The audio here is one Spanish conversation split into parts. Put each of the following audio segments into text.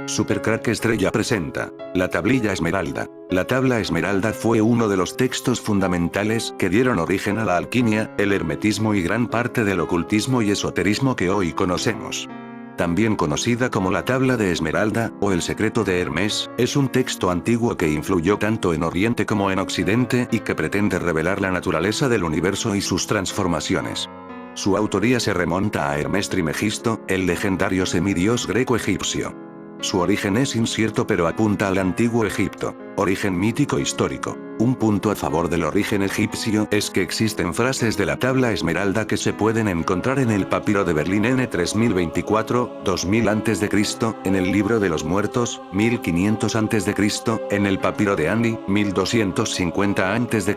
Supercrack Estrella presenta La Tablilla Esmeralda. La Tabla Esmeralda fue uno de los textos fundamentales que dieron origen a la alquimia, el hermetismo y gran parte del ocultismo y esoterismo que hoy conocemos. También conocida como la Tabla de Esmeralda, o el Secreto de Hermes, es un texto antiguo que influyó tanto en Oriente como en Occidente y que pretende revelar la naturaleza del universo y sus transformaciones. Su autoría se remonta a Hermes Trismegisto, el legendario semidios greco-egipcio. Su origen es incierto pero apunta al antiguo Egipto, origen mítico histórico. Un punto a favor del origen egipcio es que existen frases de la Tabla Esmeralda que se pueden encontrar en el papiro de Berlín N3024, 2000 a.C., en el Libro de los Muertos, 1500 a.C., en el papiro de Ani, 1250 a.C.,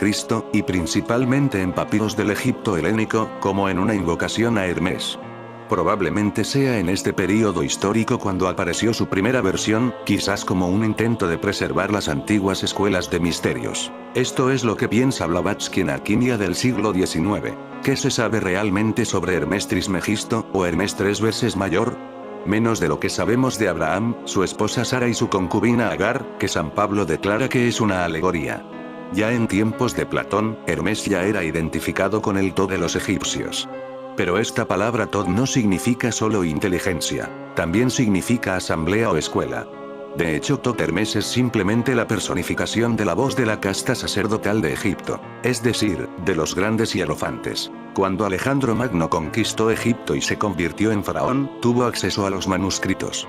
y principalmente en papiros del Egipto helénico, como en una invocación a Hermes. Probablemente sea en este período histórico cuando apareció su primera versión, quizás como un intento de preservar las antiguas escuelas de misterios. Esto es lo que piensa Blavatsky en Alquimia del siglo XIX. ¿Qué se sabe realmente sobre Hermes Trismegisto, o Hermes tres veces mayor? Menos de lo que sabemos de Abraham, su esposa Sara y su concubina Agar, que San Pablo declara que es una alegoría. Ya en tiempos de Platón, Hermes ya era identificado con el Tod de los egipcios. Pero esta palabra Tod no significa solo inteligencia, también significa asamblea o escuela. De hecho, Tod Hermes es simplemente la personificación de la voz de la casta sacerdotal de Egipto, es decir, de los grandes hierofantes. Cuando Alejandro Magno conquistó Egipto y se convirtió en faraón, tuvo acceso a los manuscritos.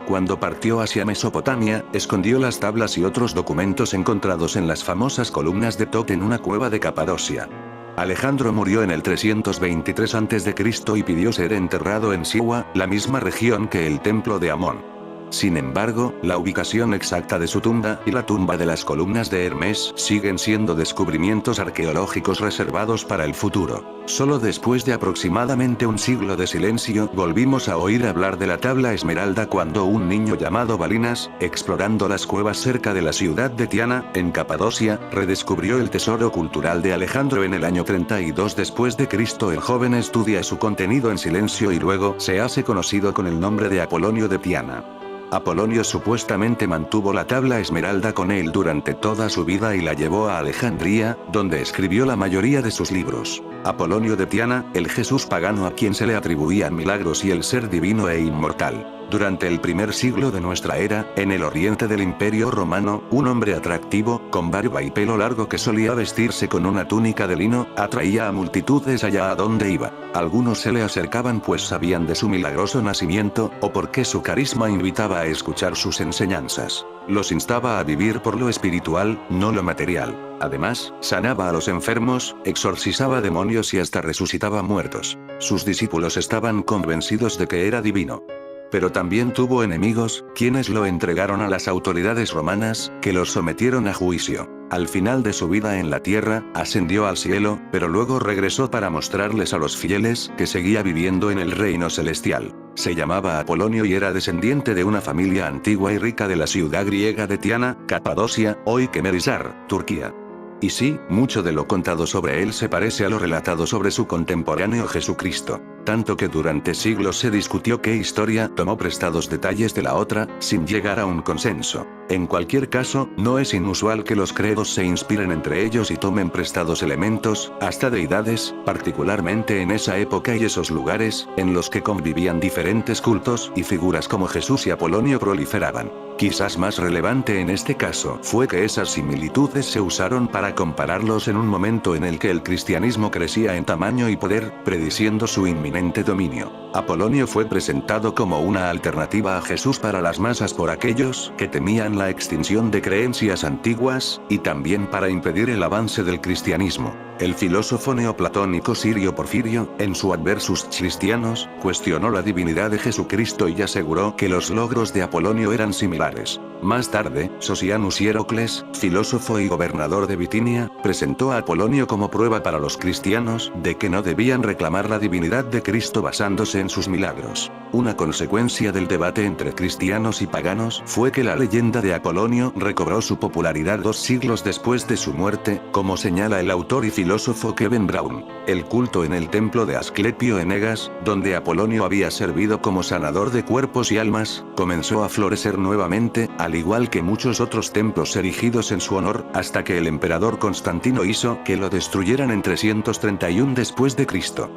Cuando partió hacia Mesopotamia, escondió las tablas y otros documentos encontrados en las famosas columnas de Tod en una cueva de Capadocia. Alejandro murió en el 323 a.C. y pidió ser enterrado en Siwa, la misma región que el templo de Amón. Sin embargo, la ubicación exacta de su tumba y la tumba de las columnas de Hermes siguen siendo descubrimientos arqueológicos reservados para el futuro. Solo después de aproximadamente un siglo de silencio volvimos a oír hablar de la Tabla Esmeralda cuando un niño llamado Balinas, explorando las cuevas cerca de la ciudad de Tiana, en Capadocia, redescubrió el tesoro cultural de Alejandro en el año 32 después de Cristo. El joven estudia su contenido en silencio y luego se hace conocido con el nombre de Apolonio de Tiana. Apolonio supuestamente mantuvo la Tabla Esmeralda con él durante toda su vida y la llevó a Alejandría, donde escribió la mayoría de sus libros. Apolonio de Tiana, el Jesús pagano a quien se le atribuían milagros y el ser divino e inmortal. Durante el primer siglo de nuestra era, en el oriente del Imperio Romano, un hombre atractivo, con barba y pelo largo que solía vestirse con una túnica de lino, atraía a multitudes allá a donde iba. Algunos se le acercaban pues sabían de su milagroso nacimiento, o porque su carisma invitaba a escuchar sus enseñanzas. Los instaba a vivir por lo espiritual, no lo material. Además, sanaba a los enfermos, exorcizaba demonios y hasta resucitaba muertos. Sus discípulos estaban convencidos de que era divino. Pero también tuvo enemigos, quienes lo entregaron a las autoridades romanas, que los sometieron a juicio. Al final de su vida en la tierra, ascendió al cielo, pero luego regresó para mostrarles a los fieles que seguía viviendo en el reino celestial. Se llamaba Apolonio y era descendiente de una familia antigua y rica de la ciudad griega de Tiana, Capadocia, hoy Kemerizar, Turquía. Y sí, mucho de lo contado sobre él se parece a lo relatado sobre su contemporáneo Jesucristo. Tanto que durante siglos se discutió qué historia tomó prestados detalles de la otra, sin llegar a un consenso. En cualquier caso, no es inusual que los credos se inspiren entre ellos y tomen prestados elementos, hasta deidades, particularmente en esa época y esos lugares, en los que convivían diferentes cultos y figuras como Jesús y Apolonio proliferaban. Quizás más relevante en este caso fue que esas similitudes se usaron para compararlos en un momento en el que el cristianismo crecía en tamaño y poder, prediciendo su inminente dominio. Apolonio fue presentado como una alternativa a Jesús para las masas por aquellos que temían la extinción de creencias antiguas, y también para impedir el avance del cristianismo. El filósofo neoplatónico Sirio Porfirio, en su Adversus Christianos, cuestionó la divinidad de Jesucristo y aseguró que los logros de Apolonio eran similares. Más tarde, Sosianus Hierocles, filósofo y gobernador de Bitinia, presentó a Apolonio como prueba para los cristianos de que no debían reclamar la divinidad de Cristo basándose en sus milagros. Una consecuencia del debate entre cristianos y paganos fue que la leyenda de Apolonio recobró su popularidad 2 siglos después de su muerte, como señala el autor y filósofo filósofo Kevin Brown. El culto en el templo de Asclepio en Egas, donde Apolonio había servido como sanador de cuerpos y almas, comenzó a florecer nuevamente, al igual que muchos otros templos erigidos en su honor, hasta que el emperador Constantino hizo que lo destruyeran en 331 después de Cristo.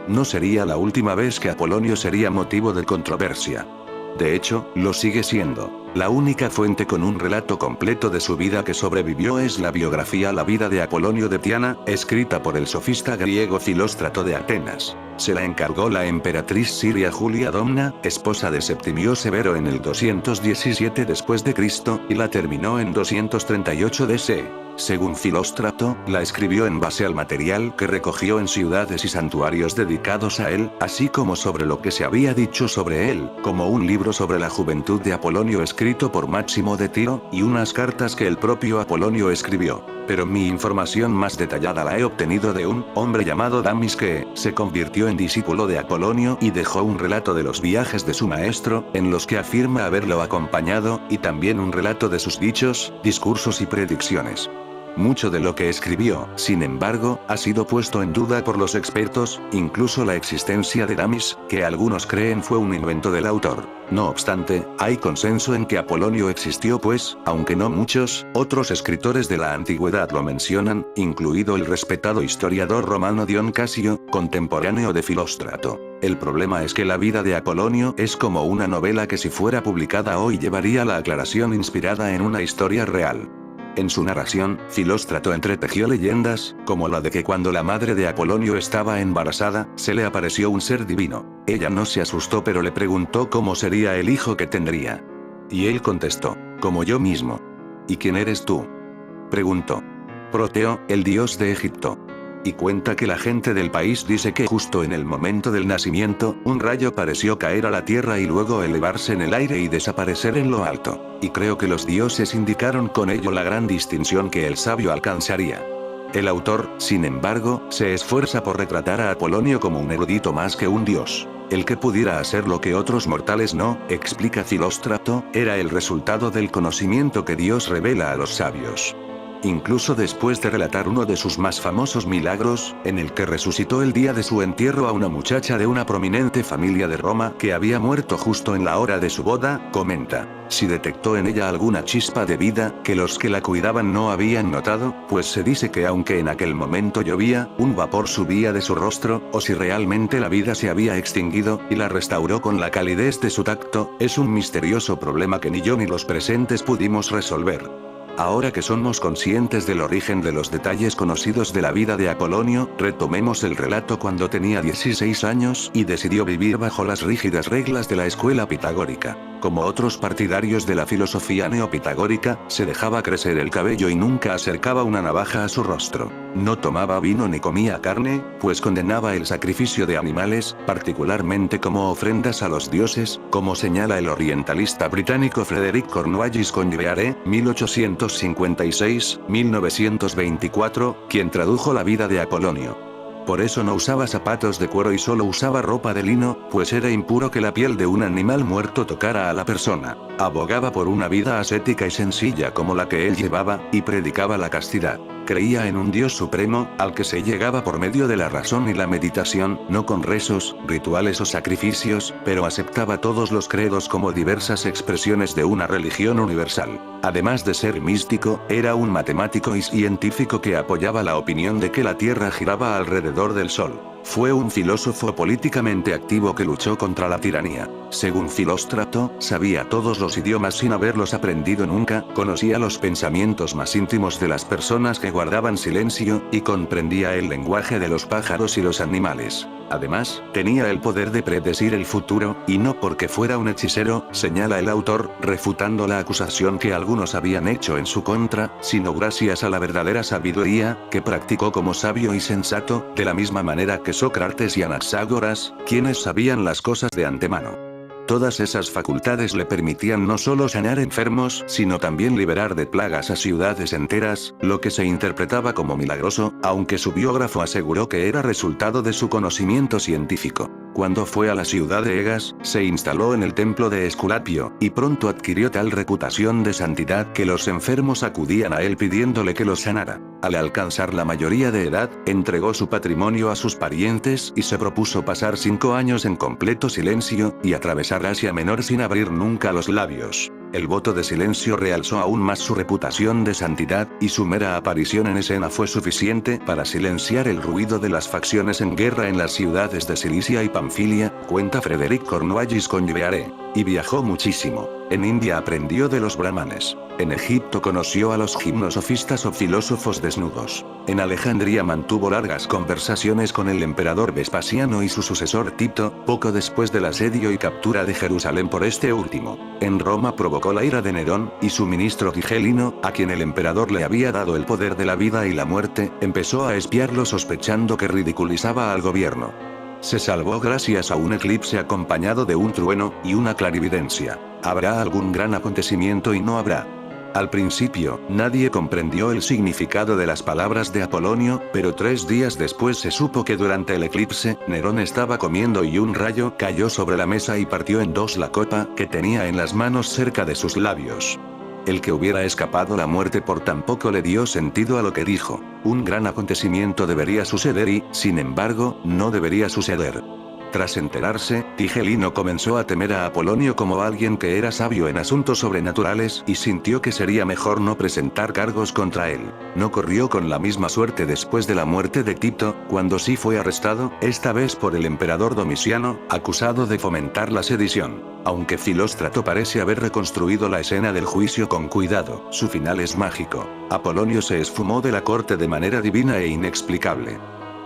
No sería la última vez que Apolonio sería motivo de controversia. De hecho, lo sigue siendo. La única fuente con un relato completo de su vida que sobrevivió es la biografía La vida de Apolonio de Tiana, escrita por el sofista griego Filóstrato de Atenas. Se la encargó la emperatriz siria Julia Domna, esposa de Septimio Severo en el 217 después de Cristo, y la terminó en 238 DC. Según Filóstrato, la escribió en base al material que recogió en ciudades y santuarios dedicados a él, así como sobre lo que se había dicho sobre él, como un libro sobre la juventud de Apolonio escrito por Máximo de Tiro, y unas cartas que el propio Apolonio escribió. Pero mi información más detallada la he obtenido de un hombre llamado Damis que se convirtió en discípulo de Apolonio y dejó un relato de los viajes de su maestro, en los que afirma haberlo acompañado, y también un relato de sus dichos, discursos y predicciones. Mucho de lo que escribió, sin embargo, ha sido puesto en duda por los expertos, incluso la existencia de Damis, que algunos creen fue un invento del autor. No obstante, hay consenso en que Apolonio existió pues, aunque no muchos, otros escritores de la antigüedad lo mencionan, incluido el respetado historiador romano Dion Casio, contemporáneo de Filóstrato. El problema es que la vida de Apolonio es como una novela que si fuera publicada hoy llevaría la aclaración inspirada en una historia real. En su narración, Filóstrato entretejió leyendas, como la de que cuando la madre de Apolonio estaba embarazada, se le apareció un ser divino. Ella no se asustó pero le preguntó cómo sería el hijo que tendría. Y él contestó, como yo mismo. ¿Y quién eres tú?, preguntó. Proteo, el dios de Egipto. Y cuenta que la gente del país dice que justo en el momento del nacimiento, un rayo pareció caer a la tierra y luego elevarse en el aire y desaparecer en lo alto. Y creo que los dioses indicaron con ello la gran distinción que el sabio alcanzaría. El autor, sin embargo, se esfuerza por retratar a Apolonio como un erudito más que un dios. El que pudiera hacer lo que otros mortales no, explica Filóstrato, era el resultado del conocimiento que Dios revela a los sabios. Incluso después de relatar uno de sus más famosos milagros, en el que resucitó el día de su entierro a una muchacha de una prominente familia de Roma que había muerto justo en la hora de su boda, comenta, si detectó en ella alguna chispa de vida, que los que la cuidaban no habían notado, pues se dice que aunque en aquel momento llovía, un vapor subía de su rostro, o si realmente la vida se había extinguido, y la restauró con la calidez de su tacto, es un misterioso problema que ni yo ni los presentes pudimos resolver. Ahora que somos conscientes del origen de los detalles conocidos de la vida de Apolonio, retomemos el relato cuando tenía 16 años y decidió vivir bajo las rígidas reglas de la escuela pitagórica. Como otros partidarios de la filosofía neopitagórica, se dejaba crecer el cabello y nunca acercaba una navaja a su rostro. No tomaba vino ni comía carne, pues condenaba el sacrificio de animales, particularmente como ofrendas a los dioses, como señala el orientalista británico Frederick Cornwallis Conveare, 1856-1924, quien tradujo la vida de Apolonio. Por eso no usaba zapatos de cuero y solo usaba ropa de lino, pues era impuro que la piel de un animal muerto tocara a la persona. Abogaba por una vida ascética y sencilla como la que él llevaba, y predicaba la castidad. Creía en un Dios supremo, al que se llegaba por medio de la razón y la meditación, no con rezos, rituales o sacrificios, pero aceptaba todos los credos como diversas expresiones de una religión universal. Además de ser místico, era un matemático y científico que apoyaba la opinión de que la Tierra giraba alrededor del Sol. Fue un filósofo políticamente activo que luchó contra la tiranía. Según Filóstrato, sabía todos los idiomas sin haberlos aprendido nunca, conocía los pensamientos más íntimos de las personas que guardaban silencio, y comprendía el lenguaje de los pájaros y los animales. Además, tenía el poder de predecir el futuro, y no porque fuera un hechicero, señala el autor, refutando la acusación que algunos habían hecho en su contra, sino gracias a la verdadera sabiduría, que practicó como sabio y sensato, de la misma manera que Sócrates y Anaxágoras, quienes sabían las cosas de antemano. Todas esas facultades le permitían no solo sanar enfermos, sino también liberar de plagas a ciudades enteras, lo que se interpretaba como milagroso, aunque su biógrafo aseguró que era resultado de su conocimiento científico. Cuando fue a la ciudad de Egas, se instaló en el templo de Esculapio, y pronto adquirió tal reputación de santidad que los enfermos acudían a él pidiéndole que los sanara. Al alcanzar la mayoría de edad, entregó su patrimonio a sus parientes y se propuso pasar 5 años en completo silencio, y atravesar Asia Menor sin abrir nunca los labios. El voto de silencio realzó aún más su reputación de santidad, y su mera aparición en escena fue suficiente para silenciar el ruido de las facciones en guerra en las ciudades de Cilicia y Panfilia, cuenta Frederic Cornouailles Converé. Y viajó muchísimo. En India aprendió de los brahmanes. En Egipto conoció a los gimnosofistas o filósofos desnudos. En Alejandría mantuvo largas conversaciones con el emperador Vespasiano y su sucesor Tito, poco después del asedio y captura de Jerusalén por este último. En Roma provocó la ira de Nerón, y su ministro Tigelino, a quien el emperador le había dado el poder de la vida y la muerte, empezó a espiarlo sospechando que ridiculizaba al gobierno. Se salvó gracias a un eclipse acompañado de un trueno, y una clarividencia. Habrá algún gran acontecimiento y no habrá. Al principio, nadie comprendió el significado de las palabras de Apolonio, pero 3 días después se supo que durante el eclipse, Nerón estaba comiendo y un rayo cayó sobre la mesa y partió en 2 la copa que tenía en las manos cerca de sus labios. El que hubiera escapado la muerte por tan poco le dio sentido a lo que dijo. Un gran acontecimiento debería suceder y, sin embargo, no debería suceder. Tras enterarse, Tigelino comenzó a temer a Apolonio como alguien que era sabio en asuntos sobrenaturales y sintió que sería mejor no presentar cargos contra él. No corrió con la misma suerte después de la muerte de Tito, cuando sí fue arrestado, esta vez por el emperador Domiciano, acusado de fomentar la sedición. Aunque Filóstrato parece haber reconstruido la escena del juicio con cuidado, su final es mágico. Apolonio se esfumó de la corte de manera divina e inexplicable.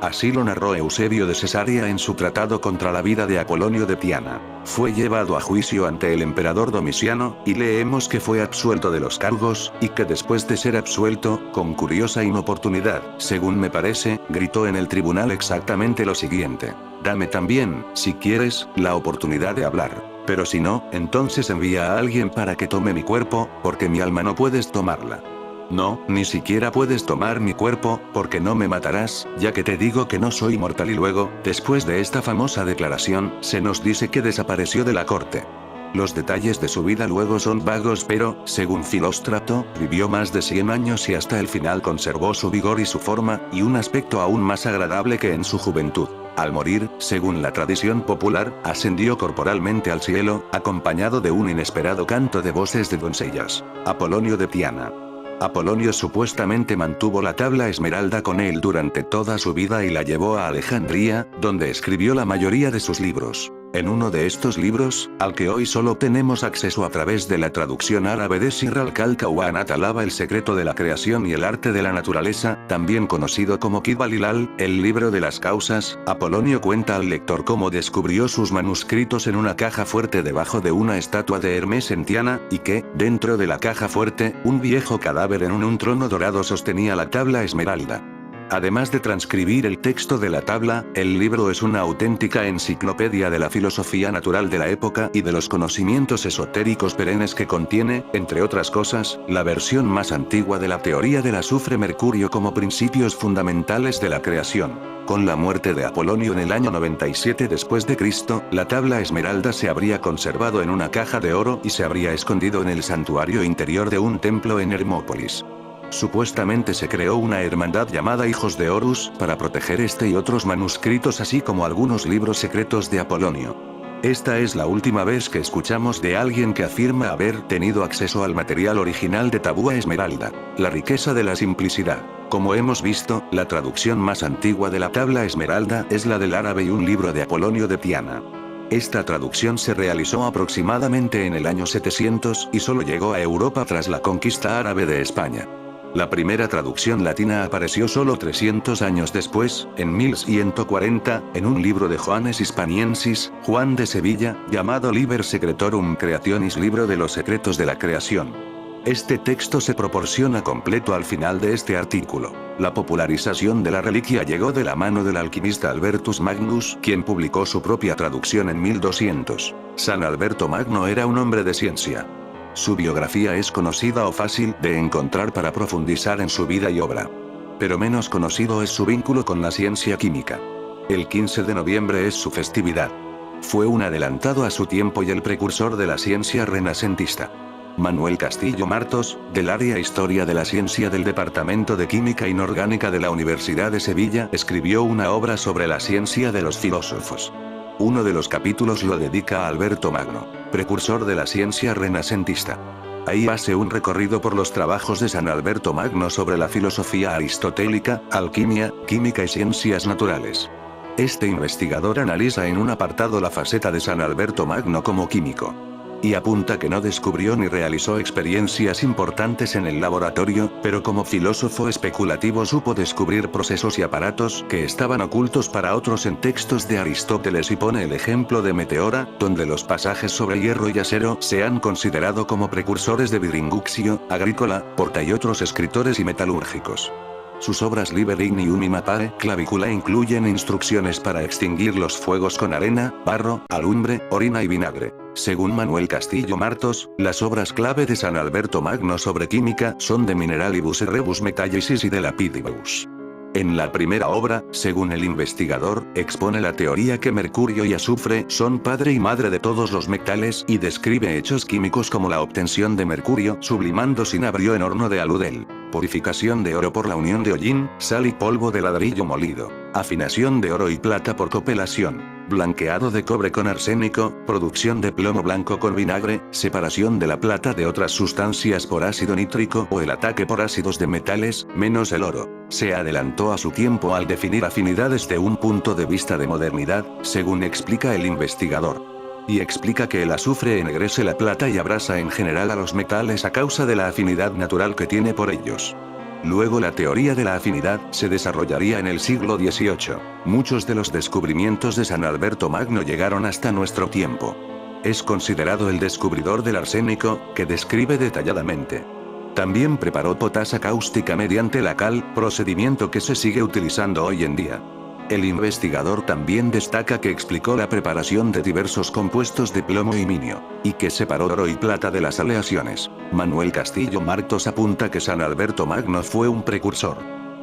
Así lo narró Eusebio de Cesarea en su tratado contra la vida de Apolonio de Tiana. Fue llevado a juicio ante el emperador Domiciano, y leemos que fue absuelto de los cargos, y que después de ser absuelto, con curiosa inoportunidad, según me parece, gritó en el tribunal exactamente lo siguiente: «Dame también, si quieres, la oportunidad de hablar. Pero si no, entonces envía a alguien para que tome mi cuerpo, porque mi alma no puedes tomarla. No, ni siquiera puedes tomar mi cuerpo, porque no me matarás, ya que te digo que no soy mortal». Y luego, después de esta famosa declaración, se nos dice que desapareció de la corte. Los detalles de su vida luego son vagos, pero, según Filóstrato, vivió más de 100 años y hasta el final conservó su vigor y su forma, y un aspecto aún más agradable que en su juventud. Al morir, según la tradición popular, ascendió corporalmente al cielo, acompañado de un inesperado canto de voces de doncellas. Apolonio de Tiana. Apolonio supuestamente mantuvo la tabla esmeralda con él durante toda su vida y la llevó a Alejandría, donde escribió la mayoría de sus libros. En uno de estos libros, al que hoy solo tenemos acceso a través de la traducción árabe de Sirr al-Kawkawanat alaba el secreto de la creación y el arte de la naturaleza, también conocido como Kibbalilal, el libro de las causas. Apolonio cuenta al lector cómo descubrió sus manuscritos en una caja fuerte debajo de una estatua de Hermes en Tiana, y que, dentro de la caja fuerte, un viejo cadáver en un trono dorado sostenía la tabla esmeralda. Además de transcribir el texto de la tabla, el libro es una auténtica enciclopedia de la filosofía natural de la época y de los conocimientos esotéricos perennes que contiene, entre otras cosas, la versión más antigua de la teoría del azufre-mercurio como principios fundamentales de la creación. Con la muerte de Apolonio en el año 97 después de Cristo, la tabla esmeralda se habría conservado en una caja de oro y se habría escondido en el santuario interior de un templo en Hermópolis. Supuestamente se creó una hermandad llamada Hijos de Horus para proteger este y otros manuscritos, así como algunos libros secretos de Apolonio. Esta es la última vez que escuchamos de alguien que afirma haber tenido acceso al material original de Tabúa Esmeralda. La riqueza de la simplicidad. Como hemos visto, la traducción más antigua de la tabla esmeralda es la del árabe y un libro de Apolonio de Tiana. Esta traducción se realizó aproximadamente en el año 700 y solo llegó a Europa tras la conquista árabe de España. La primera traducción latina apareció solo 300 años después, en 1140, en un libro de Johannes Hispaniensis, Juan de Sevilla, llamado Liber Secretorum Creationis, libro de los secretos de la creación. Este texto se proporciona completo al final de este artículo. La popularización de la reliquia llegó de la mano del alquimista Albertus Magnus, quien publicó su propia traducción en 1200. San Alberto Magno era un hombre de ciencia. Su biografía es conocida o fácil de encontrar para profundizar en su vida y obra. Pero menos conocido es su vínculo con la ciencia química. El 15 de noviembre es su festividad. Fue un adelantado a su tiempo y el precursor de la ciencia renacentista. Manuel Castillo Martos, del área Historia de la Ciencia del Departamento de Química Inorgánica de la Universidad de Sevilla, escribió una obra sobre la ciencia de los filósofos. Uno de los capítulos lo dedica a Alberto Magno, precursor de la ciencia renacentista. Ahí hace un recorrido por los trabajos de San Alberto Magno sobre la filosofía aristotélica, alquimia, química y ciencias naturales. Este investigador analiza en un apartado la faceta de San Alberto Magno como químico. Y apunta que no descubrió ni realizó experiencias importantes en el laboratorio, pero como filósofo especulativo supo descubrir procesos y aparatos que estaban ocultos para otros en textos de Aristóteles y pone el ejemplo de Meteora, donde los pasajes sobre hierro y acero se han considerado como precursores de Viringuccio, Agrícola, Porta y otros escritores y metalúrgicos. Sus obras Liber Ignium y Mapae Clavicula incluyen instrucciones para extinguir los fuegos con arena, barro, alumbre, orina y vinagre. Según Manuel Castillo Martos, las obras clave de San Alberto Magno sobre química son De Mineralibus et Rebus Metallicis y De Lapidibus. En la primera obra, según el investigador, expone la teoría que mercurio y azufre son padre y madre de todos los metales y describe hechos químicos como la obtención de mercurio sublimando cinabrio en horno de aludel, purificación de oro por la unión de hollín, sal y polvo de ladrillo molido, afinación de oro y plata por copelación, blanqueado de cobre con arsénico, producción de plomo blanco con vinagre, separación de la plata de otras sustancias por ácido nítrico o el ataque por ácidos de metales, menos el oro. Se adelantó a su tiempo al definir afinidades de un punto de vista de modernidad, según explica el investigador. Y explica que el azufre ennegrece la plata y abrasa en general a los metales a causa de la afinidad natural que tiene por ellos. Luego la teoría de la afinidad se desarrollaría en el siglo XVIII. Muchos de los descubrimientos de San Alberto Magno llegaron hasta nuestro tiempo. Es considerado el descubridor del arsénico, que describe detalladamente. También preparó potasa cáustica mediante la cal, procedimiento que se sigue utilizando hoy en día. El investigador también destaca que explicó la preparación de diversos compuestos de plomo y minio, y que separó oro y plata de las aleaciones. Manuel Castillo Martos apunta que San Alberto Magno fue un precursor.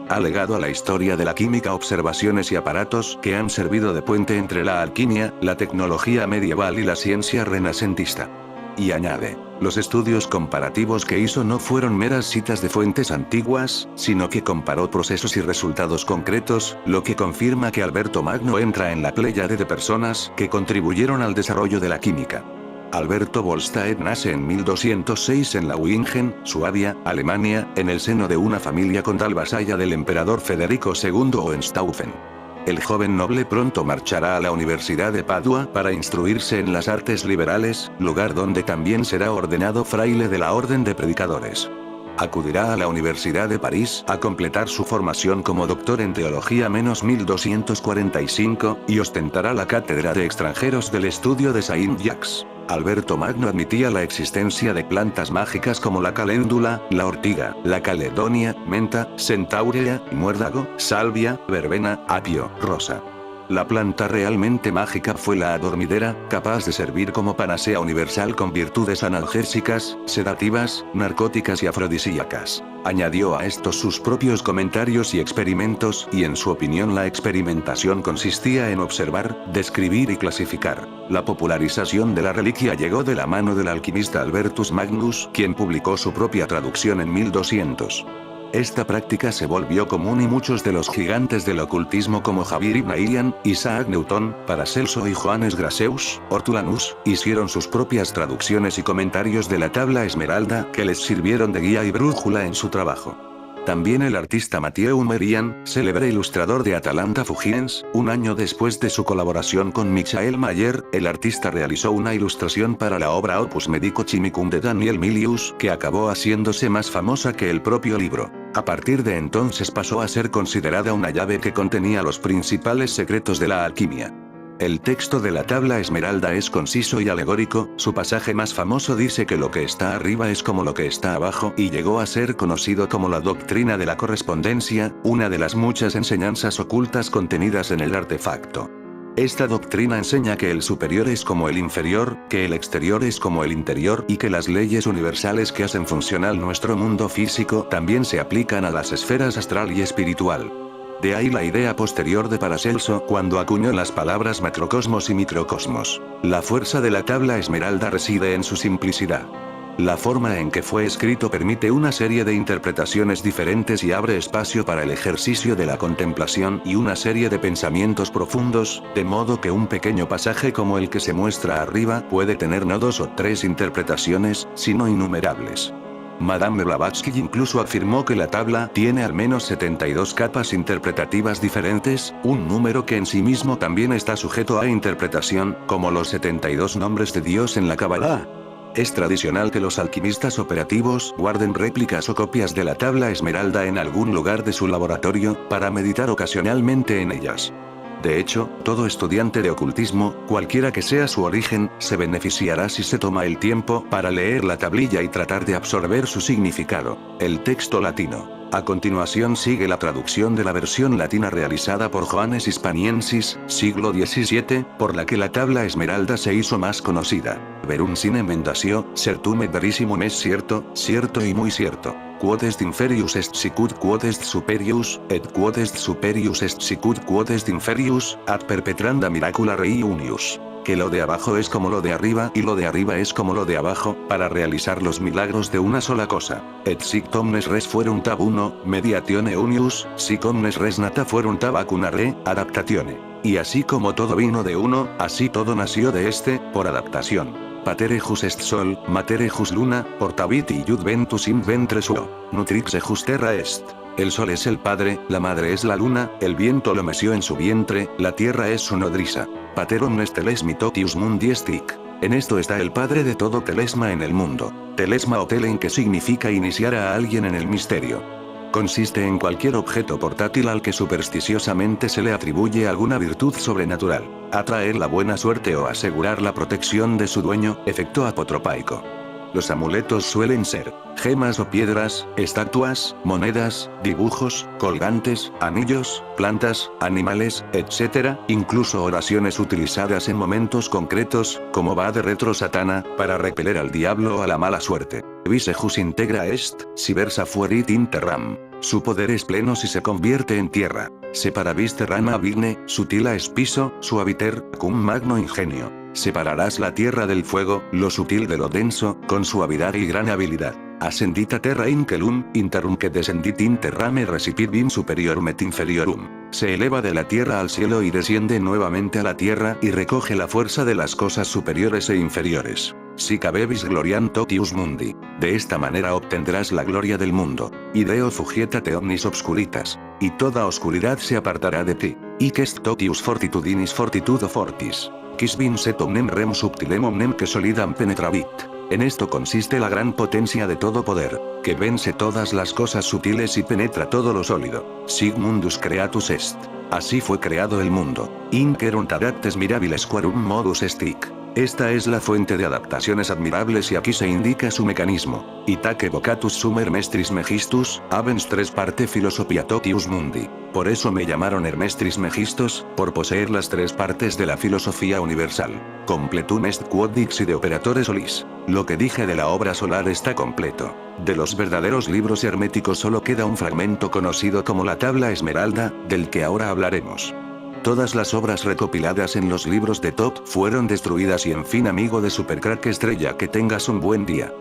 Ha legado a la historia de la química observaciones y aparatos que han servido de puente entre la alquimia, la tecnología medieval y la ciencia renacentista. Y añade, los estudios comparativos que hizo no fueron meras citas de fuentes antiguas, sino que comparó procesos y resultados concretos, lo que confirma que Alberto Magno entra en la pléyade de personas que contribuyeron al desarrollo de la química. Alberto Volstaed nace en 1206 en Lauingen, Suabia, Alemania, en el seno de una familia condal vasalla del emperador Federico II Hohenstaufen. El joven noble pronto marchará a la Universidad de Padua para instruirse en las artes liberales, lugar donde también será ordenado fraile de la Orden de Predicadores. Acudirá a la Universidad de París a completar su formación como doctor en teología 1245, y ostentará la cátedra de extranjeros del estudio de Saint-Jacques. Alberto Magno admitía la existencia de plantas mágicas como la caléndula, la ortiga, la caledonia, menta, centaurea, muérdago, salvia, verbena, apio, rosa. La planta realmente mágica fue la adormidera, capaz de servir como panacea universal con virtudes analgésicas, sedativas, narcóticas y afrodisíacas. Añadió a estos sus propios comentarios y experimentos, y en su opinión la experimentación consistía en observar, describir y clasificar. La popularización de la reliquia llegó de la mano del alquimista Albertus Magnus, quien publicó su propia traducción en 1200. Esta práctica se volvió común y muchos de los gigantes del ocultismo como Javier Ibn Ayyan, Isaac Newton, Paracelso y Johannes Graseus, Hortulanus, hicieron sus propias traducciones y comentarios de la tabla esmeralda que les sirvieron de guía y brújula en su trabajo. También el artista Mathieu Merian, célebre ilustrador de Atalanta Fugiens, un año después de su colaboración con Michael Mayer, el artista realizó una ilustración para la obra Opus Medico Chimicum de Daniel Milius, que acabó haciéndose más famosa que el propio libro. A partir de entonces pasó a ser considerada una llave que contenía los principales secretos de la alquimia. El texto de la tabla esmeralda es conciso y alegórico, su pasaje más famoso dice que lo que está arriba es como lo que está abajo y llegó a ser conocido como la doctrina de la correspondencia, una de las muchas enseñanzas ocultas contenidas en el artefacto. Esta doctrina enseña que el superior es como el inferior, que el exterior es como el interior y que las leyes universales que hacen funcional nuestro mundo físico también se aplican a las esferas astral y espiritual. De ahí la idea posterior de Paracelso cuando acuñó las palabras macrocosmos y microcosmos. La fuerza de la tabla esmeralda reside en su simplicidad. La forma en que fue escrito permite una serie de interpretaciones diferentes y abre espacio para el ejercicio de la contemplación y una serie de pensamientos profundos, de modo que un pequeño pasaje como el que se muestra arriba puede tener no 2 o 3 interpretaciones, sino innumerables. Madame Blavatsky incluso afirmó que la tabla tiene al menos 72 capas interpretativas diferentes, un número que en sí mismo también está sujeto a interpretación, como los 72 nombres de Dios en la Kabbalah. Es tradicional que los alquimistas operativos guarden réplicas o copias de la tabla esmeralda en algún lugar de su laboratorio, para meditar ocasionalmente en ellas. De hecho, todo estudiante de ocultismo, cualquiera que sea su origen, se beneficiará si se toma el tiempo para leer la tablilla y tratar de absorber su significado. El texto latino. A continuación sigue la traducción de la versión latina realizada por Johannes Hispaniensis, siglo XVII, por la que la tabla esmeralda se hizo más conocida. Verum sine mendatio, certum et verissimum es cierto, cierto y muy cierto. Quod est inferius est sicut quod est superius, et quod est superius est sicut quod est inferius, ad perpetranda miracula rei unius. Que lo de abajo es como lo de arriba y lo de arriba es como lo de abajo, para realizar los milagros de una sola cosa. Et sic omnes res fuerunt ab uno, mediatione unius, sic omnes res nata fuerunt ab acuna re, adaptatione. Y así como todo vino de uno, así todo nació de este, por adaptación. Pater ejus est sol, mater ejus luna, portavit iud ventus in ventre suo. Nutrix ejus terra est. El sol es el padre, la madre es la luna, el viento lo meció en su vientre, la tierra es su nodriza. Pater omnes telesmi totius mundi estic. En esto está el padre de todo telesma en el mundo. Telesma o telen, que significa iniciar a alguien en el misterio. Consiste en cualquier objeto portátil al que supersticiosamente se le atribuye alguna virtud sobrenatural. Atraer la buena suerte o asegurar la protección de su dueño, efecto apotropaico. Los amuletos suelen ser gemas o piedras, estatuas, monedas, dibujos, colgantes, anillos, plantas, animales, etc., incluso oraciones utilizadas en momentos concretos, como va de retro satana, para repeler al diablo o a la mala suerte. Vis ejus integra est, si versa fuerit in terram. Su poder es pleno si se convierte en tierra. Separavis terram abigne, sutila es piso, suaviter, cum magno ingenio. Separarás la tierra del fuego, lo sutil de lo denso, con suavidad y gran habilidad. Ascendita terra incelum, interum que descendit in terrame recipit superiorum et inferiorum. Se eleva de la tierra al cielo y desciende nuevamente a la tierra y recoge la fuerza de las cosas superiores e inferiores. Sic habevis gloriam totius mundi. De esta manera obtendrás la gloria del mundo. Ideo fugiétate omnis obscuritas. Y toda oscuridad se apartará de ti. Hic est totius fortitudinis fortitudo fortis. Quis vincet omnem rem subtilem omnem que solidam penetravit. En esto consiste la gran potencia de todo poder, que vence todas las cosas sutiles y penetra todo lo sólido. Sic mundus creatus est. Así fue creado el mundo. Incerunt adaptes mirabiles quarum modus estic. Esta es la fuente de adaptaciones admirables y aquí se indica su mecanismo. Itaque vocatus sum Hermestris Megistus, habens 3 parte philosophia totius mundi. Por eso me llamaron Hermestris Megistos, por poseer las 3 partes de la filosofía universal. Completum est quod dixi de operatore solis. Lo que dije de la obra solar está completo. De los verdaderos libros herméticos solo queda un fragmento conocido como la tabla esmeralda, del que ahora hablaremos. Todas las obras recopiladas en los libros de Top fueron destruidas y en fin amigo de Supercrack Estrella, que tengas un buen día.